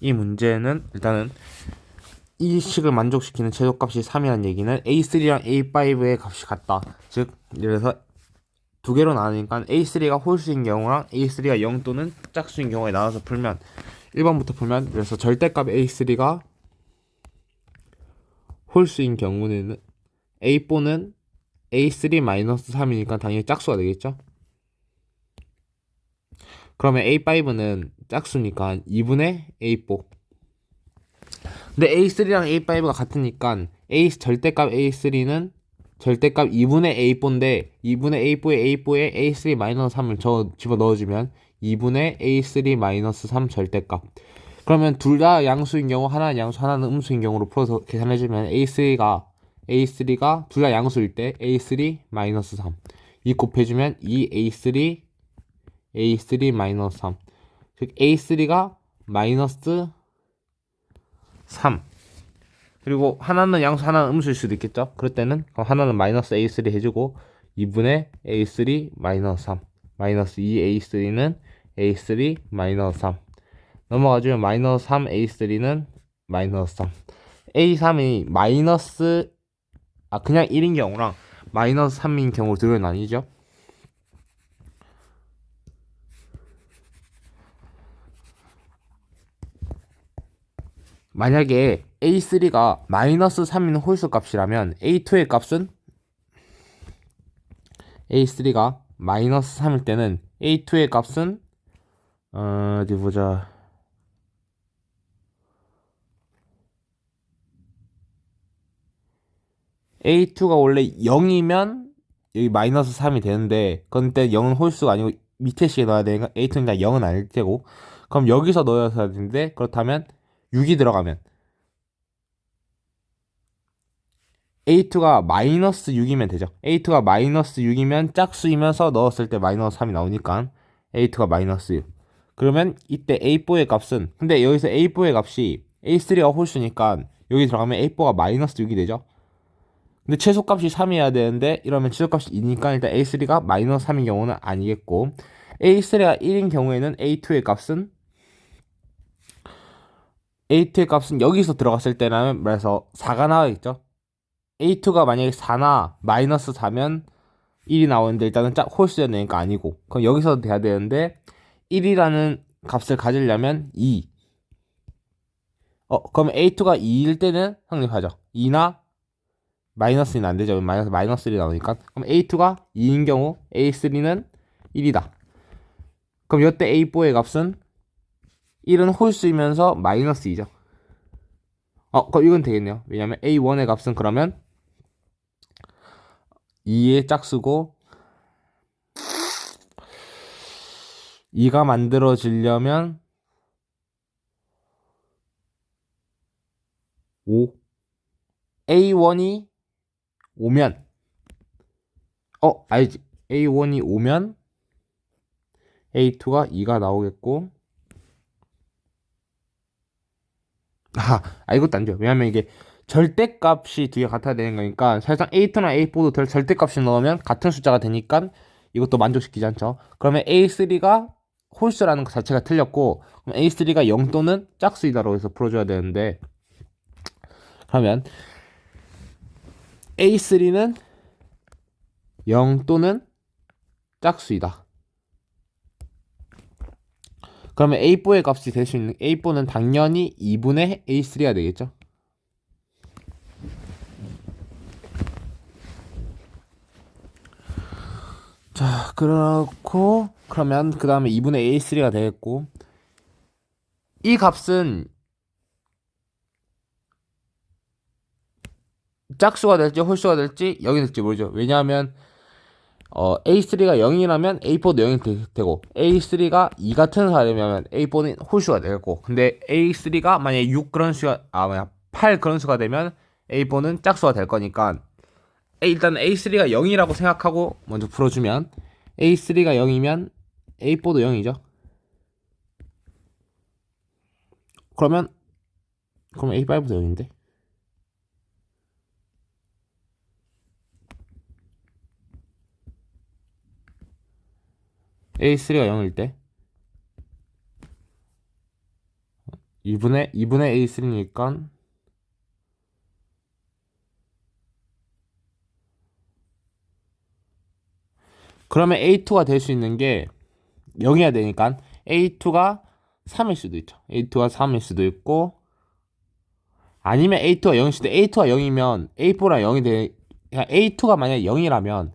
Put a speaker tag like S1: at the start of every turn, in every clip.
S1: 이 문제는 일단은 이 식을 만족시키는 최소값이 3이라는 얘기는 A3랑 A5의 값이 같다. 즉 예를 들어서 두 개로 나누니까 A3가 홀수인 경우랑 A3가 0 또는 짝수인 경우에 나눠서 풀면 1번부터 풀면, 그래서 절대값 A3가 홀수인 경우는 A4는 A3-3이니까 당연히 짝수가 되겠죠. 그러면 A5는 짝수니까 2분의 A4. 근데 A3랑 A5가 같으니까 절대값 A3는 절대값 2분의 A4인데 2분의 A4에 A3-3을 집어 넣어주면 2분의 A3-3 절대값. 그러면 둘 다 양수인 경우 하나는 양수 하나는 음수인 경우로 풀어서 계산해주면 A3가 둘 다 양수일 때 A3-3 이 곱해주면 2A3 즉 A3가 마이너스 3, 그리고 하나는 양수 하나는 음수일 수도 있겠죠. 그럴 때는 그럼 하나는 마이너스 A3 해주고 2분의 A3 마이너스 3 마이너스 2A3는 A3 마이너스 3 넘어가주면 마이너스 3 A3는 마이너스 3. A3이 그냥 1인 경우랑 마이너스 3인 경우 두 개로 나뉘죠. 만약에 A3가 마이너스 3인 홀수 값이라면 A2의 값은 A3가 마이너스 3일 때는 A2의 값은 어디 보자. A2가 원래 0이면 여기 마이너스 3이 되는데, 그때 0은 홀수가 아니고 밑에 식에 넣어야 되니까 A2는 그냥 0은 아닐 테고, 그럼 여기서 넣어야 되는데, 그렇다면 6이 들어가면 A2가 마이너스 6이면 되죠. A2가 마이너스 6이면 짝수이면서 넣었을 때 마이너스 3이 나오니까 A2가 마이너스 6. 그러면 이때 A4의 값은, 근데 여기서 A4의 값이 A3가 홀수니까 여기 들어가면 A4가 마이너스 6이 되죠. 근데 최소값이 3이어야 되는데 이러면 최소값이 2니까 일단 A3가 마이너스 3인 경우는 아니겠고, A3가 1인 경우에는 A2의 값은 여기서 들어갔을 때라면 그래서 4가 나와있죠. A2가 만약에 4나 마이너스 4면 1이 나오는데 일단은 홀수여야 되니까 아니고, 그럼 여기서 돼야 되는데 1이라는 값을 가지려면 2. 그럼 A2가 2일 때는 성립하죠. 2나 마이너스 1은 안 되죠. 마이너스 1이 나오니까. 그럼 A2가 2인 경우 A3는 1이다. 그럼 이때 A4의 값은 1은 홀수이면서 마이너스 2죠. 그럼 이건 되겠네요. 왜냐면 A1의 값은 그러면 2의 짝수고, 2가 만들어지려면 5. A1이 오면 알지. A1이 오면 A2가 2가 나오겠고, 이것도 안 돼요. 왜냐면 이게 절대값이 두 개 같아야 되는 거니까, 사실상 A2나 A4도 절대값이 넣으면 같은 숫자가 되니까 이것도 만족시키지 않죠. 그러면 A3가 홀수라는 것 자체가 틀렸고, 그럼 A3가 0 또는 짝수이다라고 해서 풀어줘야 되는데, 그러면 A3는 0 또는 짝수이다. 그러면 A4의 값이 될 수 있는, A4는 당연히 2분의 A3가 되겠죠. 자, 그렇고 그러면 그 다음에 2분의 A3가 되겠고, 이 값은 짝수가 될지 홀수가 될지 0이 될지 모르죠. 왜냐하면 A3가 0이라면 A4도 0이 되고, A3가 2 같은 사람이면 A4는 홀수가 되겠고, 근데 A3가 만약에 6 그런 수가, 뭐야, 8 그런 수가 되면 A4는 짝수가 될 거니까, 일단 A3가 0이라고 생각하고 먼저 풀어주면, A3가 0이면 A4도 0이죠. 그러면 A5도 0인데, A3가 0일 때 2분의 A3니까 그러면 A2가 될 수 있는 게 0이어야 되니까 A2가 3일 수도 있죠. A2가 3일 수도 있고 아니면 A2가 0일 수도 A2가 0이면 A4랑 0이 돼. A2가 만약에 0이라면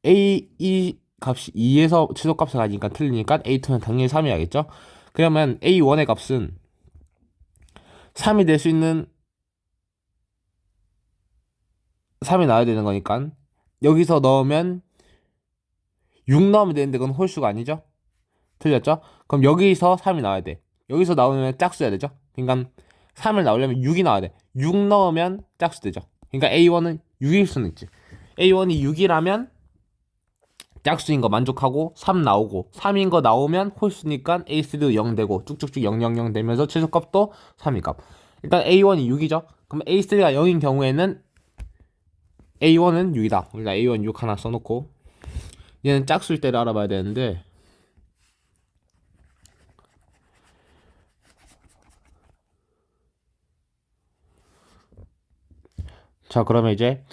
S1: A2 값이 2에서 최소값을 가니까 틀리니까 A2는 당연히 3이야겠죠. 그러면 A1의 값은 3이 될 수 있는 3이 나와야 되는 거니까 여기서 넣으면 6 넣으면 되는데 그건 홀수가 아니죠. 틀렸죠? 그럼 여기서 3이 나와야 돼. 여기서 나오면 짝수야 되죠. 그러니까 3을 나오려면 6이 나와야 돼. 6 넣으면 짝수 되죠. 그러니까 A1은 6일 수는 있지. A1이 6이라면 짝수인 거 만족하고 3 나오고 3인 거 나오면 홀수니까 A3도 0 되고 쭉쭉쭉 0, 0, 0 되면서 최소값도 3이 값. 일단 A1이 6이죠. 그럼 A3가 0인 경우에는 A1은 6이다. 일단 A1 6 하나 써놓고 얘는 짝수일 때를 알아봐야 되는데 자 그러면 이제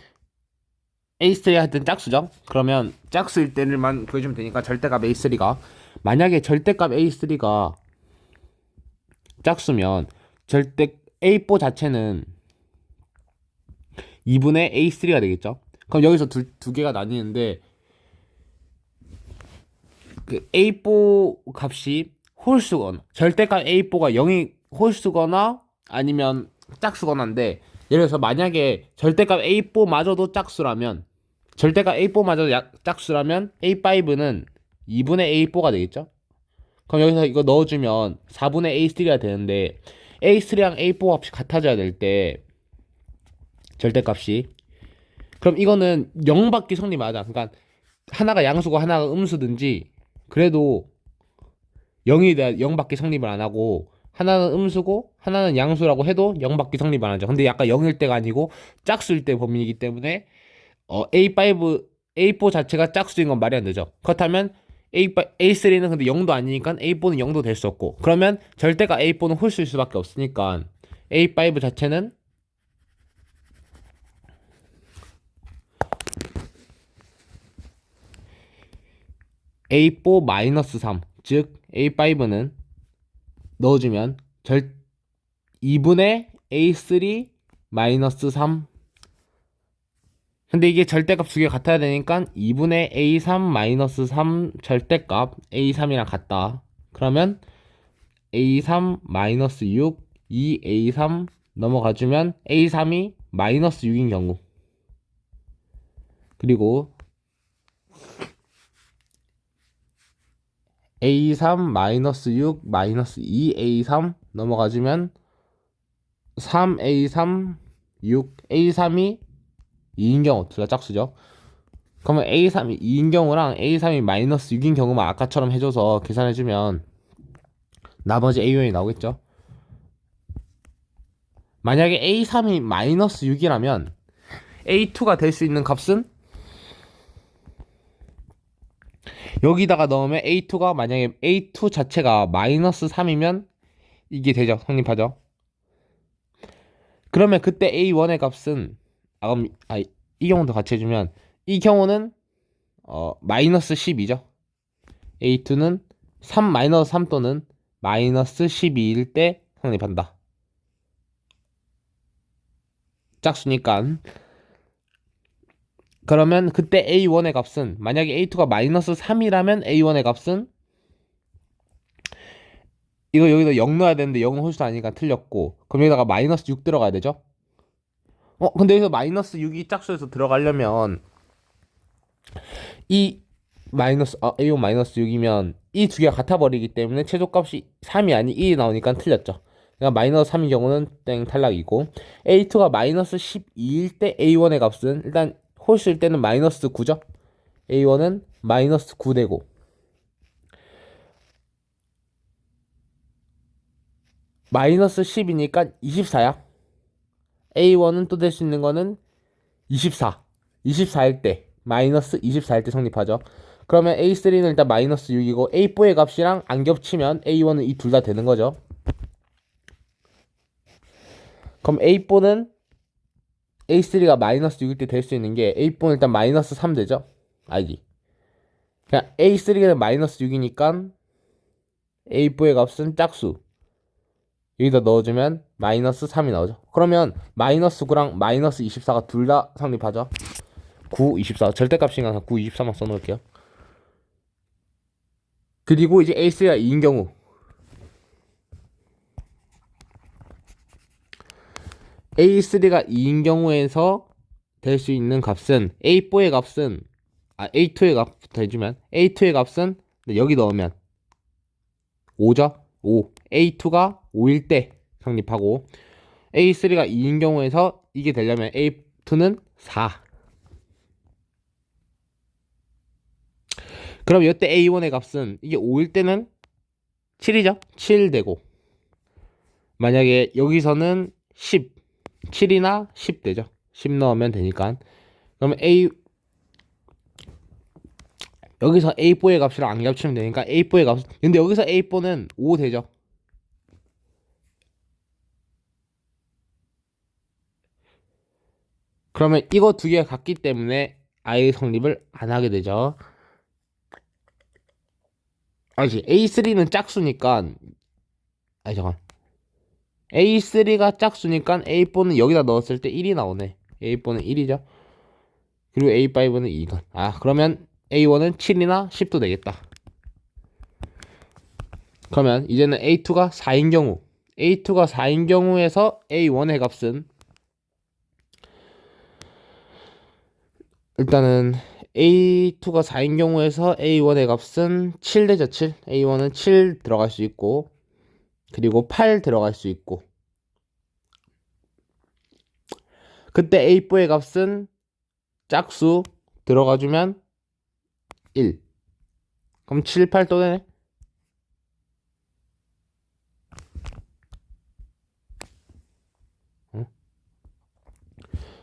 S1: A3가 하여튼 짝수죠. 그러면 짝수일 때를만 구해주면 되니까 절대값 A3가 만약에 절대값 A3가 짝수면 절대 A4 자체는 2분의 A3가 되겠죠. 그럼 여기서 두 개가 나뉘는데 그 A4 값이 홀수거나 절대값 A4가 0이 홀수거나 아니면 짝수거나인데 예를 들어서 만약에 절대값 A4마저도 짝수라면 절대값 A4마저도 짝수라면 A5는 2분의 A4가 되겠죠. 그럼 여기서 이거 넣어주면 4분의 A3가 되는데 A3랑 A4 값이 같아져야 될 때 절대값이 그럼 이거는 0밖에 성립하자. 그러니까 하나가 양수고 하나가 음수든지 그래도 0이 돼야 0밖에 성립을 안 하고 하나는 음수고 하나는 양수라고 해도 0밖에 성립 안 하죠. 근데 약간 0일 때가 아니고 짝수일 때 범위이기 때문에 A5, A4 자체가 짝수인 건 말이 안 되죠. 그렇다면 A3는 근데 0도 아니니까 A4는 0도 될 수 없고 그러면 절대가 A4는 홀수일 수밖에 없으니까 A5 자체는 A4-3 즉 A5는 넣어주면 2분의 A3-3 근데 이게 절대값 두 개 같아야 되니까 2분의 A3-3 절대값 A3이랑 같다. 그러면 A3-6 2A3 넘어가주면 A3이 -6인 경우 그리고 A3-6 -2A3 넘어가주면 3A3 6 A3이 2인 경우 둘 다 짝수죠. 그러면 A3이 2인 경우랑 A3이 -6인 경우만 아까처럼 해줘서 계산해주면 나머지 A1이 나오겠죠. 만약에 A3이 -6이라면 A2가 될 수 있는 값은 여기다가 넣으면 A2가 만약에 A2 자체가 -3이면 이게 되죠. 성립하죠. 그러면 그때 A1의 값은 그럼 이 경우도 같이 해주면 이 경우는 -12죠. A2는 3 또는 -12일 때 성립한다. 짝수니까 그러면 그때 A1의 값은 만약에 A2가 -3이라면 A1의 값은 이거 여기다 0 넣어야 되는데 0은 홀수 아니니까 틀렸고 그럼 여기다가 -6 들어가야 되죠. 근데 여기서 -6이 짝수에서 들어가려면 이 A1 -6이면 이 두 개가 같아 버리기 때문에 최소값이 3이 아닌 1이 나오니까 틀렸죠. 그러니까 -3인 경우는 땡 탈락이고 A2가 -12일 때 A1의 값은 일단 홀수일 때는 -9죠. A1은 -9 되고 -10이니까 24야. A1은 또 될 수 있는 거는 24. 24일 때 -24일 때 성립하죠. 그러면 A3는 일단 -6이고 A4의 값이랑 안 겹치면 A1은 이 둘 다 되는 거죠. 그럼 A4는 A3가 마이너스 6일 때 될 수 있는 게 A4는 일단 마이너스 3 되죠? 알지? 그냥 A3가 마이너스 6이니까 A4의 값은 짝수. 여기다 넣어주면 마이너스 3이 나오죠. 그러면 마이너스 9랑 마이너스 24가 둘 다 성립하죠. 9, 24. 절대값이니까 9, 24만 써놓을게요. 그리고 이제 A3가 2인 경우 A3가 2인 경우에서 될 수 있는 값은 A4의 값은 A2의 값부터 해주면 A2의 값은 여기 넣으면 5죠? 5. A2가 5일 때 성립하고 A3가 2인 경우에서 이게 되려면 A2는 4. 그럼 이때 A1의 값은 이게 5일 때는 7이죠? 7 되고 만약에 여기서는 10 7이나 10 되죠? 10 넣으면 되니까 그러면 여기서 A4의 값이랑 안 겹치면 되니까 A4의 값 근데 여기서 A4는 5 되죠? 그러면 이거 두 개가 같기 때문에 아예 성립을 안 하게 되죠. 아니지 A3는 짝수니까 잠깐 A3가 짝수니까 A4는 여기다 넣었을 때 1이 나오네. A4는 1이죠. 그리고 A5는 2가. 그러면 A1은 7이나 10도 되겠다. 그러면 이제는 A2가 4인 경우 A2가 4인 경우에서 A1의 값은 일단은 A2가 4인 경우에서 A1의 값은 7 되죠. 7. A1은 7 들어갈 수 있고 그리고 8 들어갈 수 있고 그때 A4의 값은 짝수 들어가주면 1. 그럼 7, 8 또 되네.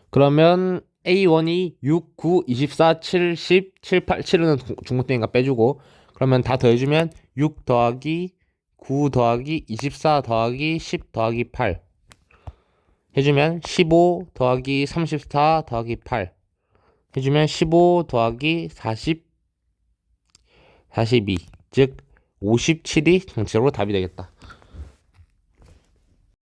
S1: 그러면 A1이 6, 9, 24, 7, 10, 7, 8, 7은 중국되니까 빼주고 그러면 다 더해주면 6 더하기 9 더하기 24 더하기 10 더하기 8 해주면 15 더하기 34 더하기 8 해주면 15 더하기 40 42 즉 57이 전체적으로 답이 되겠다.